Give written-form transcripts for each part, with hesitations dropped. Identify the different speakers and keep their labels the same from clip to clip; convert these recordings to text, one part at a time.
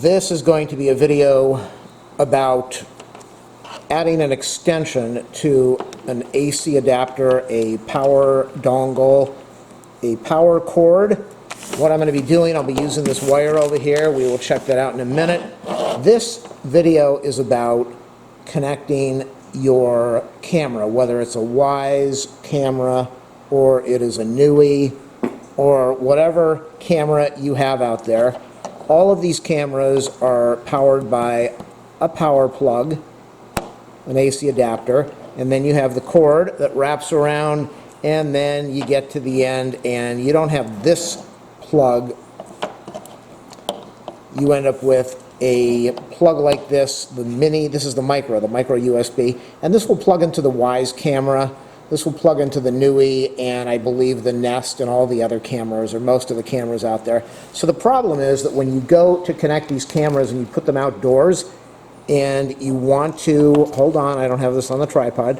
Speaker 1: This is going to be a video about adding an extension to an AC adapter, a power dongle, a power cord. What I'm going to be doing, I'll be using this wire over here. We will check that out in a minute. This video is about connecting your camera, whether it's a WYZE camera or it is a NUI or whatever camera you have out there. All of these cameras are powered by a power plug, an AC adapter, and then you have the cord that wraps around, and then you get to the end and you don't have this plug. You end up with a plug like this, the mini, this is the micro USB, and this will plug into the WYZE camera. This will plug into the NUI and I believe the Nest and all the other cameras, or most of the cameras out there. So the problem is that when you go to connect these cameras and you put them outdoors and you want to, hold on, I don't have this on the tripod.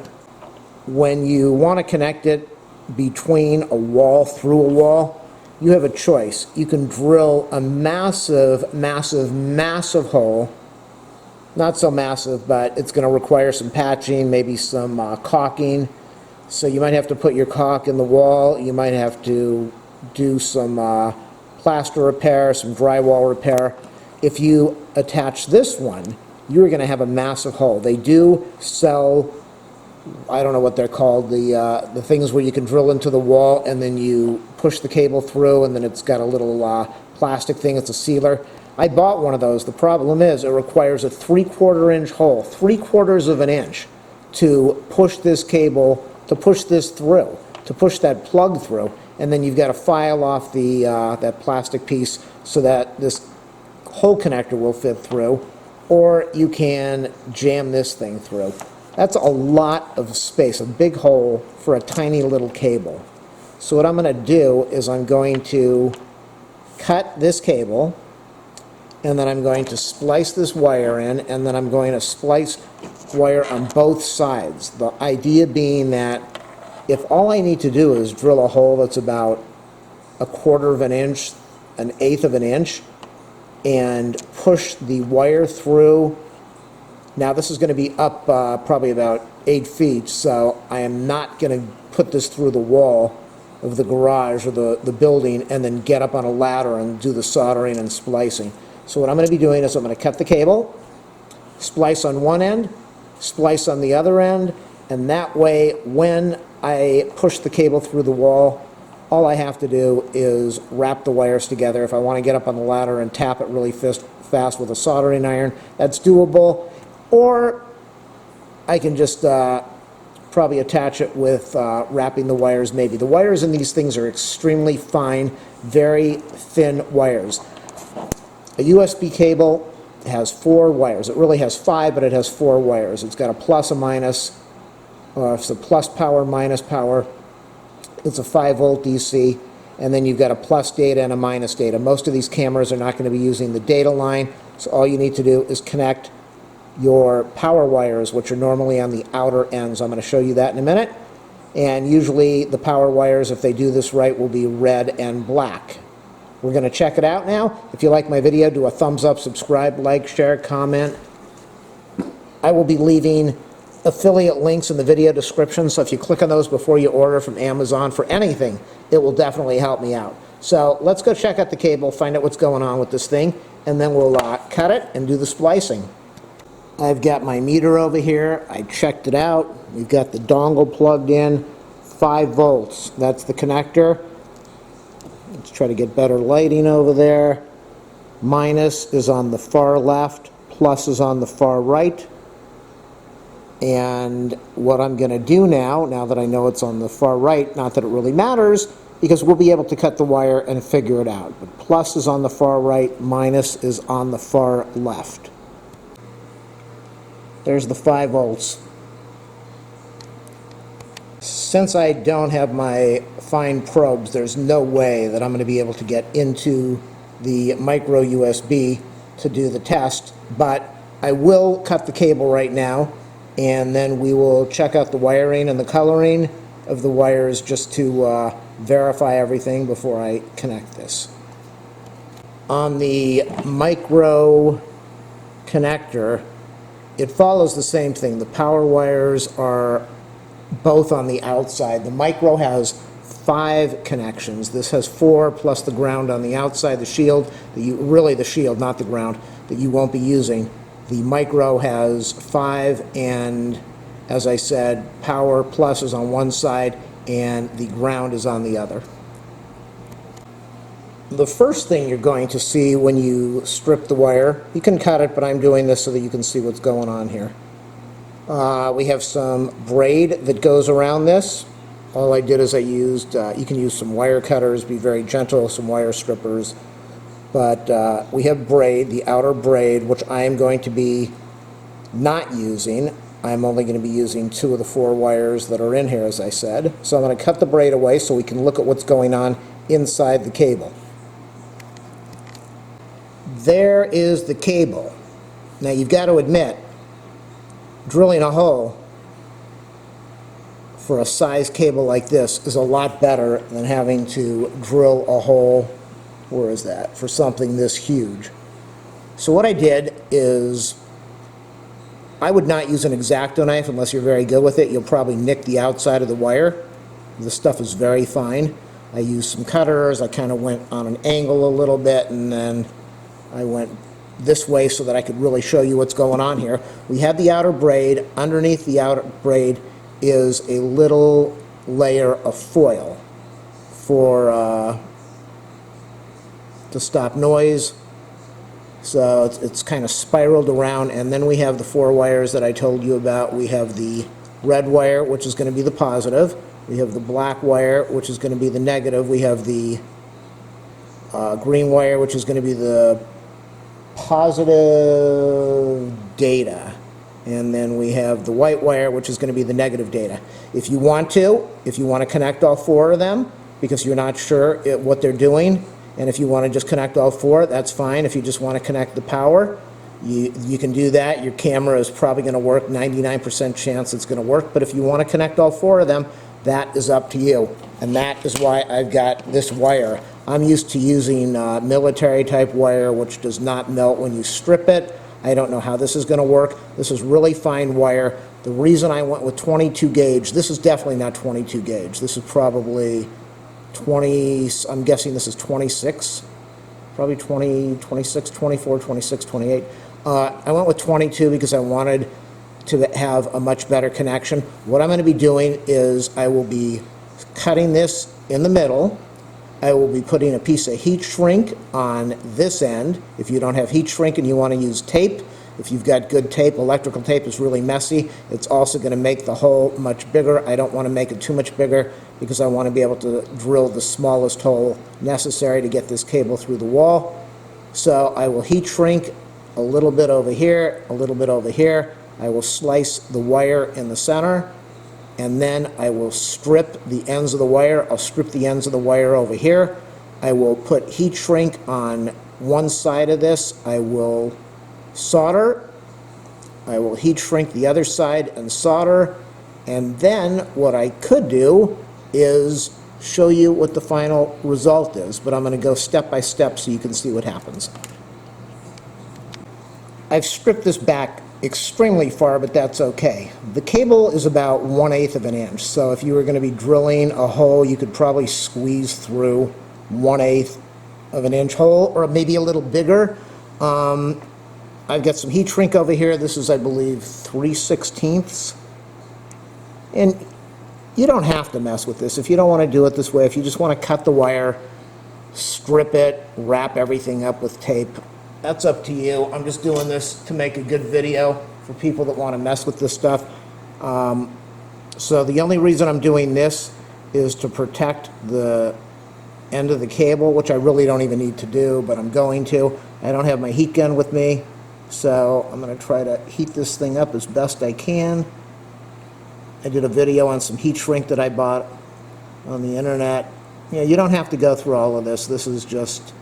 Speaker 1: When you want to connect it between a wall, through a wall, you have a choice. You can drill a massive, massive, massive hole. Not so massive, but it's going to require some patching, maybe some caulking. So you might have to put your caulk in the wall. You might have to do some plaster repair, some drywall repair. If you attach this one, you're going to have a massive hole. They do sell, I don't know what they're called, the things where you can drill into the wall and then you push the cable through and then it's got a little plastic thing. It's a sealer. I bought one of those. The problem is it requires a 3/4 inch hole, 3/4 of an inch, to push this cable, to push this through, to push that plug through, and then you've got to file off the that plastic piece so that this hole connector will fit through, or you can jam this thing through. That's a lot of space, a big hole for a tiny little cable. So what I'm going to do is I'm going to cut this cable, and then I'm going to splice this wire in, and then I'm going to splice wire on both sides. The idea being that if all I need to do is drill a hole that's about 1/4 of an inch, 1/8 of an inch, and push the wire through. Now this is going to be up probably about 8 feet, so I am not going to put this through the wall of the garage or the building and then get up on a ladder and do the soldering and splicing. So what I'm going to be doing is I'm going to cut the cable, splice on one end, splice on the other end, and that way when I push the cable through the wall, all I have to do is wrap the wires together. If I want to get up on the ladder and tap it really fast with a soldering iron, that's doable. Or I can just probably attach it with wrapping the wires maybe. The wires in these things are extremely fine, very thin wires. A USB cable has 4 wires. It really has 5, but it has 4 wires. It's got a plus, a minus. It's a plus power, minus power. It's a 5-volt DC, and then you've got a plus data and a minus data. Most of these cameras are not going to be using the data line, so all you need to do is connect your power wires, which are normally on the outer ends. I'm going to show you that in a minute. And usually the power wires, if they do this right, will be red and black. We're going to check it out now. If you like my video, do a thumbs up, subscribe, like, share, comment. I will be leaving affiliate links in the video description, so if you click on those before you order from Amazon for anything, it will definitely help me out. So let's go check out the cable, find out what's going on with this thing, and then we'll cut it and do the splicing. I've got my meter over here. I checked it out. We've got the dongle plugged in, 5 volts. That's the connector. Let's try to get better lighting over there. Minus is on the far left, plus is on the far right. And what I'm going to do now that I know it's on the far right, not that it really matters, because we'll be able to cut the wire and figure it out. But plus is on the far right, minus is on the far left. There's the 5 volts. Since I don't have my fine probes, there's no way that I'm going to be able to get into the micro USB to do the test, but I will cut the cable right now, and then we will check out the wiring and the coloring of the wires just to verify everything before I connect this. On the micro connector, it follows the same thing. The power wires are both on the outside. The micro has 5 connections. This has 4 plus the ground on the outside, the shield, really the shield, not the ground, that you won't be using. The micro has 5, and as I said, power plus is on one side and the ground is on the other. The first thing you're going to see when you strip the wire, you can cut it, but I'm doing this so that you can see what's going on here. We have some braid that goes around this. All I did is I used, you can use some wire cutters, be very gentle, some wire strippers. But we have braid, the outer braid, which I am going to be not using. I'm only going to be using 2 of the 4 wires that are in here, as I said. So I'm going to cut the braid away so we can look at what's going on inside the cable. There is the cable. Now you've got to admit, drilling a hole for a size cable like this is a lot better than having to drill a hole, where is that, for something this huge. So what I did is, I would not use an X-Acto knife unless you're very good with it. You'll probably nick the outside of the wire. This stuff is very fine. I used some cutters. I kind of went on an angle a little bit, and then I went this way so that I could really show you what's going on here. We have the outer braid. Underneath the outer braid is a little layer of foil for to stop noise. So it's kind of spiraled around, and then we have the 4 wires that I told you about. We have the red wire, which is going to be the positive. We have the black wire, which is going to be the negative. We have the green wire, which is going to be the positive data. And then we have the white wire, which is going to be the negative data. If you want to connect all 4 of them, because you're not sure what they're doing, and if you want to just connect all 4, that's fine. If you just want to connect the power, you can do that. Your camera is probably going to work, 99% chance it's going to work. But if you want to connect all 4 of them, that is up to you. And that is why I've got this wire. I'm used to using military type wire, which does not melt when you strip it. I don't know how this is going to work. This is really fine wire. The reason I went with 22 gauge, this is definitely not 22 gauge. This is probably 20, I'm guessing this is 26, probably 20, 26, 24, 26, 28. I went with 22 because I wanted to have a much better connection. What I'm going to be doing is I will be cutting this in the middle. I will be putting a piece of heat shrink on this end. If you don't have heat shrink and you want to use tape, if you've got good tape, electrical tape is really messy. It's also going to make the hole much bigger. I don't want to make it too much bigger because I want to be able to drill the smallest hole necessary to get this cable through the wall. So I will heat shrink a little bit over here, a little bit over here. I will slice the wire in the center, and then I will strip the ends of the wire. I'll strip the ends of the wire over here. I will put heat shrink on one side of this. I will solder. I will heat shrink the other side and solder. And then what I could do is show you what the final result is, but I'm going to go step by step so you can see what happens. I've stripped this back extremely far, but that's okay. The cable is about 1/8 of an inch, so if you were going to be drilling a hole, you could probably squeeze through 1/8 of an inch hole, or maybe a little bigger. I've got some heat shrink over here. This is, I believe, 3/16. And you don't have to mess with this. If you don't want to do it this way, if you just want to cut the wire, strip it, wrap everything up with tape, that's up to you. I'm just doing this to make a good video for people that want to mess with this stuff. So the only reason I'm doing this is to protect the end of the cable, which I really don't even need to do, but I'm going to. I don't have my heat gun with me, so I'm going to try to heat this thing up as best I can. I did a video on some heat shrink that I bought on the internet. Yeah, you don't have to go through all of this. This is just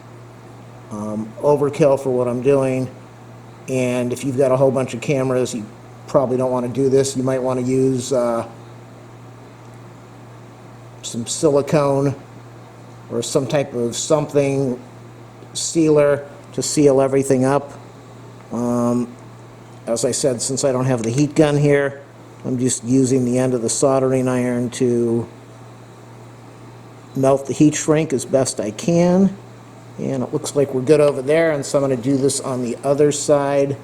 Speaker 1: overkill for what I'm doing. And if you've got a whole bunch of cameras, you probably don't want to do this. You might want to use some silicone or some type of something sealer to seal everything up. As I said, since I don't have the heat gun here, I'm just using the end of the soldering iron to melt the heat shrink as best I can. And it looks like we're good over there, and so I'm going to do this on the other side.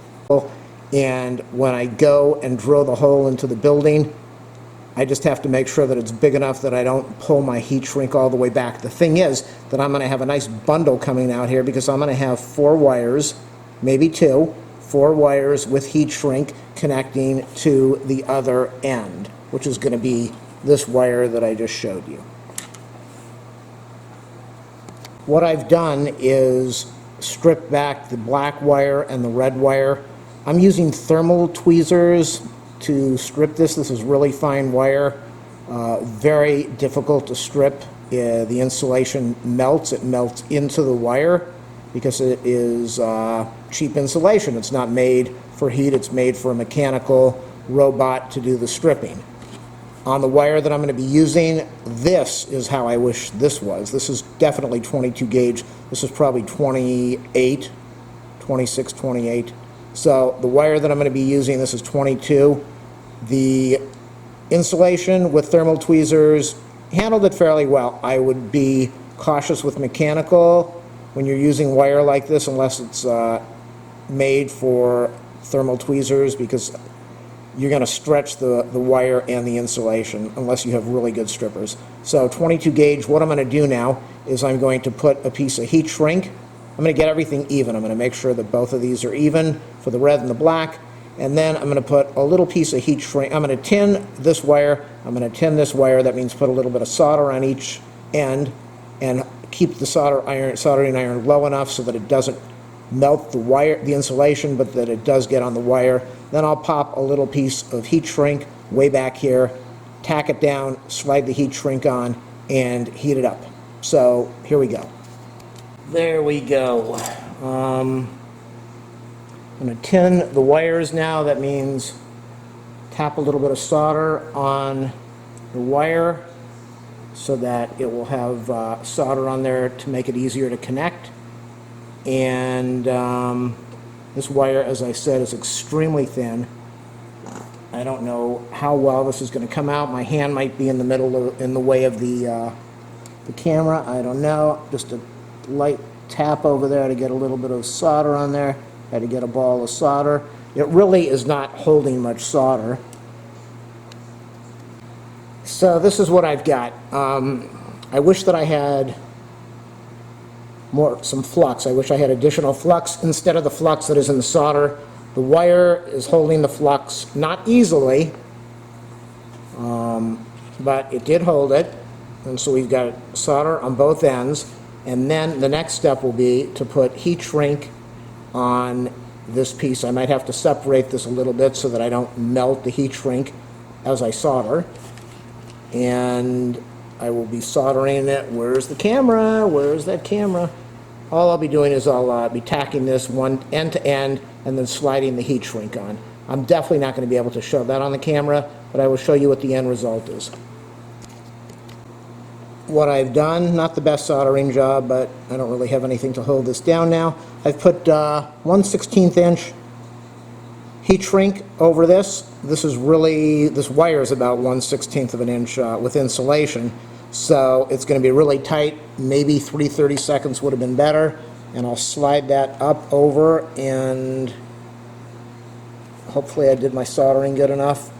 Speaker 1: And when I go and drill the hole into the building, I just have to make sure that it's big enough that I don't pull my heat shrink all the way back. The thing is that I'm going to have a nice bundle coming out here because I'm going to have 4 wires, maybe 2, 4 wires with heat shrink connecting to the other end, which is going to be this wire that I just showed you. What I've done is strip back the black wire and the red wire. I'm using thermal tweezers to strip this. This is really fine wire, very difficult to strip. The insulation melts. It melts into the wire because it is cheap insulation. It's not made for heat. It's made for a mechanical robot to do the stripping. On the wire that I'm going to be using, this is how I wish this was. This is definitely 22 gauge. This is probably 28, 26, 28. So the wire that I'm going to be using, this is 22. The insulation with thermal tweezers handled it fairly well. I would be cautious with mechanical when you're using wire like this unless it's made for thermal tweezers, because you're going to stretch the wire and the insulation unless you have really good strippers. So 22 gauge, what I'm going to do now is I'm going to put a piece of heat shrink. I'm going to get everything even. I'm going to make sure that both of these are even for the red and the black. And then I'm going to put a little piece of heat shrink. I'm going to tin this wire. I'm going to tin this wire. That means put a little bit of solder on each end and keep the soldering iron low enough so that it doesn't melt the wire, the insulation, but that it does get on the wire. Then I'll pop a little piece of heat shrink way back here, tack it down, slide the heat shrink on, and heat it up. So here we go. There we go. I'm going to tin the wires now. That means tap a little bit of solder on the wire so that it will have solder on there to make it easier to connect. And this wire, as I said, is extremely thin. I don't know how well this is going to come out. My hand might be in the middle of, in the way of the camera. I don't know. Just a light tap over there to get a little bit of solder on there. Had to get a ball of solder. It really is not holding much solder. So this is what I've got. I wish that I had some flux. I wish I had additional flux instead of the flux that is in the solder. The wire is holding the flux, not easily, but it did hold it. And so we've got solder on both ends. And then the next step will be to put heat shrink on this piece. I might have to separate this a little bit so that I don't melt the heat shrink as I solder. And I will be soldering it. Where's the camera? Where's that camera? All I'll be doing is I'll be tacking this one end to end and then sliding the heat shrink on. I'm definitely not going to be able to show that on the camera, but I will show you what the end result is. What I've done, not the best soldering job, but I don't really have anything to hold this down now. I've put 1/16 inch heat shrink over this. This wire is about 1/16 of an inch with insulation. So it's going to be really tight. Maybe 3/32 would have been better. And I'll slide that up over, and hopefully I did my soldering good enough.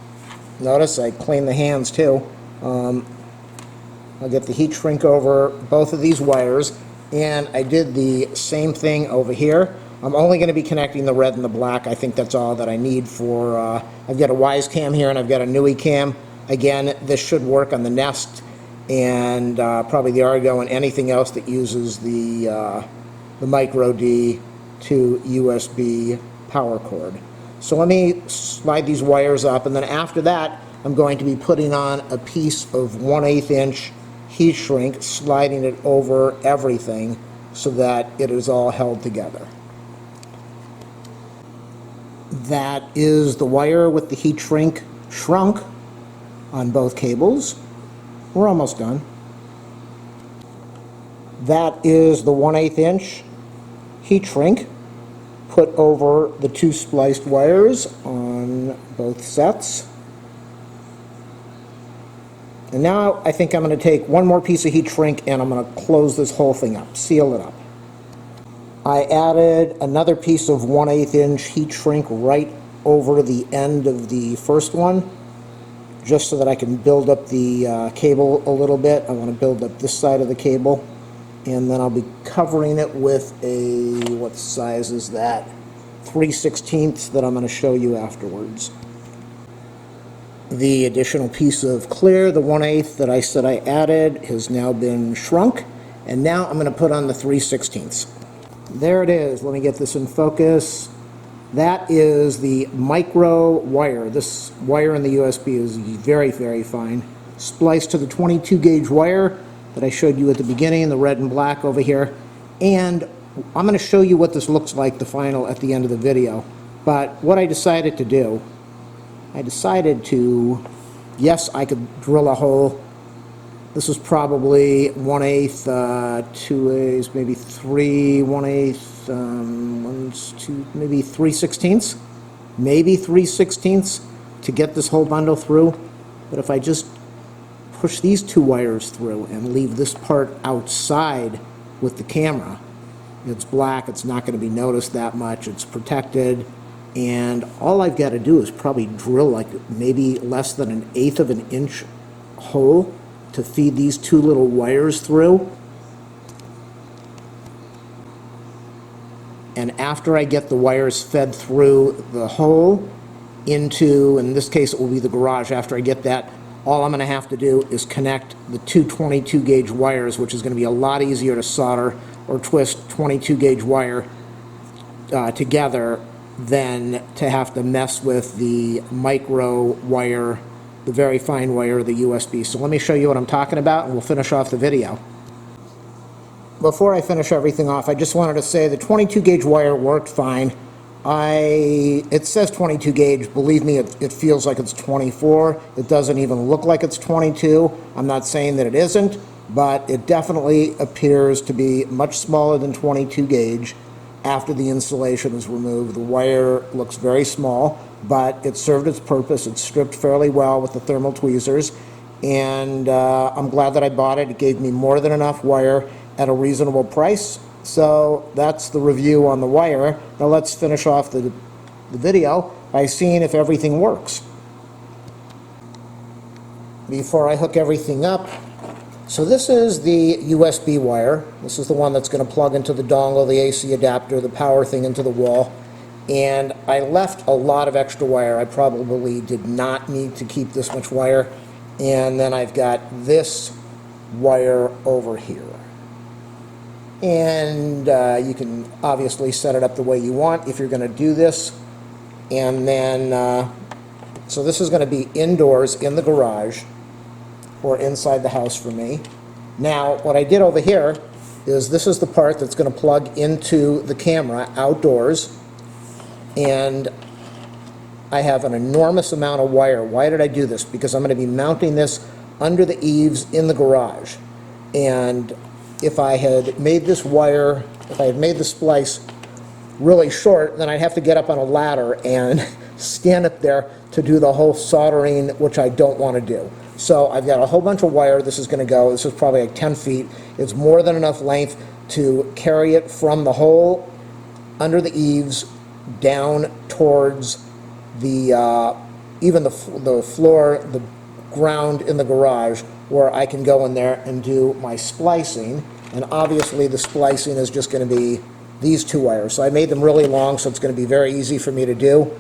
Speaker 1: Notice I cleaned the hands too. I'll get the heat shrink over both of these wires, and I did the same thing over here. I'm only going to be connecting the red and the black. I think that's all that I need for, I've got a WYZE Cam here and I've got a WYZE Cam. Again, this should work on the Nest and probably the Argo and anything else that uses the micro D to USB power cord. So let me slide these wires up, and then after that I'm going to be putting on a piece of 1/8 inch heat shrink, sliding it over everything so that it is all held together. That is the wire with the heat shrink shrunk on both cables. We're almost done. That is the 1/8 inch heat shrink, put over the two spliced wires on both sets. And now I think I'm going to take one more piece of heat shrink and I'm going to close this whole thing up, seal it up. I added another piece of 1/8 inch heat shrink right over the end of the first one, just so that I can build up the cable a little bit. I want to build up this side of the cable, and then I'll be covering it with a, what size is that? 3/16 that I'm going to show you afterwards. The additional piece of clear, the 1/8 that I said I added, has now been shrunk, and now I'm going to put on the 3/16. There it is. Let me get this in focus. That is the micro wire. This wire in the USB is very, very fine. Spliced to the 22 gauge wire that I showed you at the beginning, the red and black over here. And I'm going to show you what this looks like, the final, at the end of the video. But what I decided to do, yes, I could drill a hole. This is probably 1/8, 2/8, maybe 3, 1/8, 1, 2, maybe 3/16, maybe 3/16 to get this whole bundle through. But if I just push these two wires through and leave this part outside with the camera, it's black, it's not going to be noticed that much, it's protected, and all I've got to do is probably drill like maybe less than 1/8 of an inch hole to feed these two little wires through. And after I get the wires fed through the hole into, in this case it will be the garage, after I get that, all I'm going to have to do is connect the two 22 gauge wires, which is going to be a lot easier to solder or twist 22 gauge wire together than to have to mess with the micro wire, the very fine wire of the USB. So let me show you what I'm talking about and we'll finish off the video. Before I finish everything off, I just wanted to say the 22 gauge wire worked fine. It says 22 gauge, believe me, it feels like it's 24. It doesn't even look like it's 22. I'm not saying that it isn't, but it definitely appears to be much smaller than 22 gauge after the insulation is removed. The wire looks very small, but it served its purpose. It's stripped fairly well with the thermal tweezers, and I'm glad that I bought it. It gave me more than enough wire at a reasonable price. So that's the review on the wire. Now let's finish off the video by seeing if everything works. Before I hook everything up, so this is the USB wire. This is the one that's going to plug into the dongle, the AC adapter, the power thing into the wall. And I left a lot of extra wire. I probably did not need to keep this much wire. And then I've got this wire over here. And you can obviously set it up the way you want if you're going to do this. And then, so this is going to be indoors in the garage or inside the house for me. Now, what I did over here is this is the part that's going to plug into the camera outdoors. And I have an enormous amount of wire. Why did I do this? Because I'm going to be mounting this under the eaves in the garage. And if I had made this wire, if I had made the splice really short, then I'd have to get up on a ladder and stand up there to do the whole soldering, which I don't want to do. So I've got a whole bunch of wire. This is going to go, this is probably like 10 feet. It's more than enough length to carry it from the hole under the eaves down towards the, even the floor, the ground in the garage, where I can go in there and do my splicing. And obviously the splicing is just going to be these two wires. So I made them really long, so it's going to be very easy for me to do.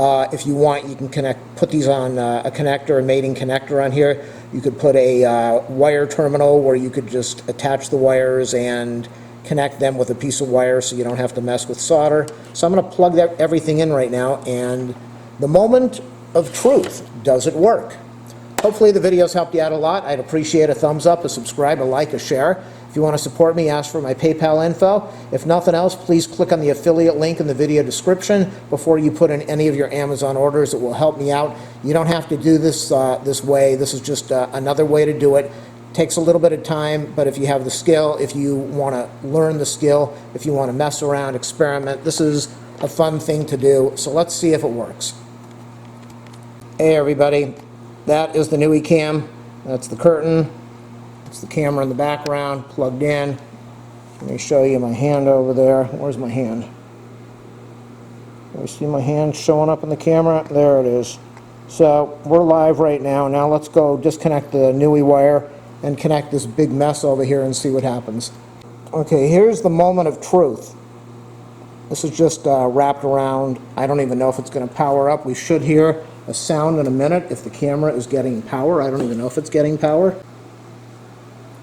Speaker 1: If you want, you can put these on a connector, a mating connector on here. You could put a wire terminal where you could just attach the wires and connect them with a piece of wire so you don't have to mess with solder. So I'm going to plug everything in right now, and the moment of truth, does it work? Hopefully the video's helped you out a lot. I'd appreciate a thumbs up, a subscribe, a like, a share. If you want to support me, ask for my PayPal info. If nothing else, please click on the affiliate link in the video description before you put in any of your Amazon orders. It will help me out. You don't have to do this this way. This is just another way to do it. takes a little bit of time, but if you have the skill, if you want to learn the skill, if you want to mess around, experiment, this is a fun thing to do. So let's see if it works. Hey everybody, that is the WYZE Cam. That's the curtain. It's the camera in the background, plugged in. Let me show you my hand over there. Where's my hand? You see my hand showing up in the camera? There it is. So we're live right now. Now let's go disconnect the WYZE wire and connect this big mess over here and see what happens. Okay, here's the moment of truth. This is just wrapped around. I don't even know if it's going to power up. We should hear a sound in a minute if the camera is getting power. I don't even know if it's getting power.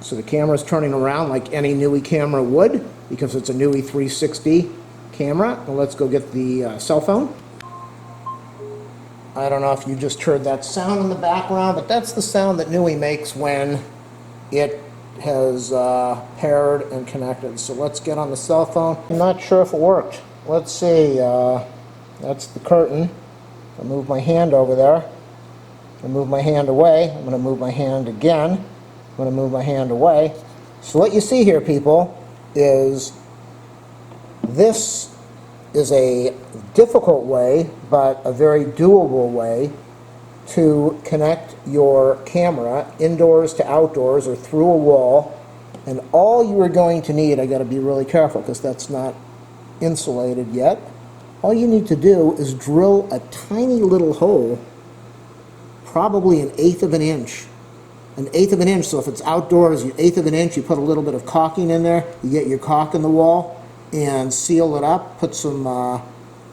Speaker 1: So the camera is turning around like any WYZE camera would because it's a WYZE 360 camera. Well, let's go get the cell phone. I don't know if you just heard that sound in the background, but that's the sound that WYZE makes when it has paired and connected. So let's get on the cell phone. I'm not sure if it worked. Let's see. That's the curtain. I'll move my hand over there. I'll move my hand away. I'm going to move my hand again. I'm going to move my hand away. So what you see here, people, is this is a difficult way, but a very doable way to connect your camera indoors to outdoors or through a wall. And all you are going to need, I got to be really careful because that's not insulated yet. All you need to do is drill a tiny little hole, probably 1/8 of an inch. 1/8 of an inch, so if it's outdoors, 1/8 of an inch, you put a little bit of caulking in there, you get your caulk in the wall and seal it up, put some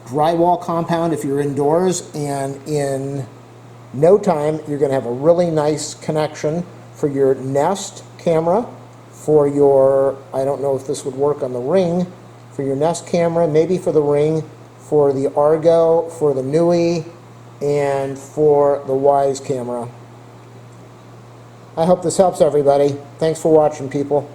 Speaker 1: drywall compound if you're indoors, and in no time you're going to have a really nice connection for your Nest camera, for your, I don't know if this would work on the Ring, for your Nest camera, maybe for the Ring, for the Argo, for the WYZE, and for the WYZE camera. I hope this helps everybody. Thanks for watching, people.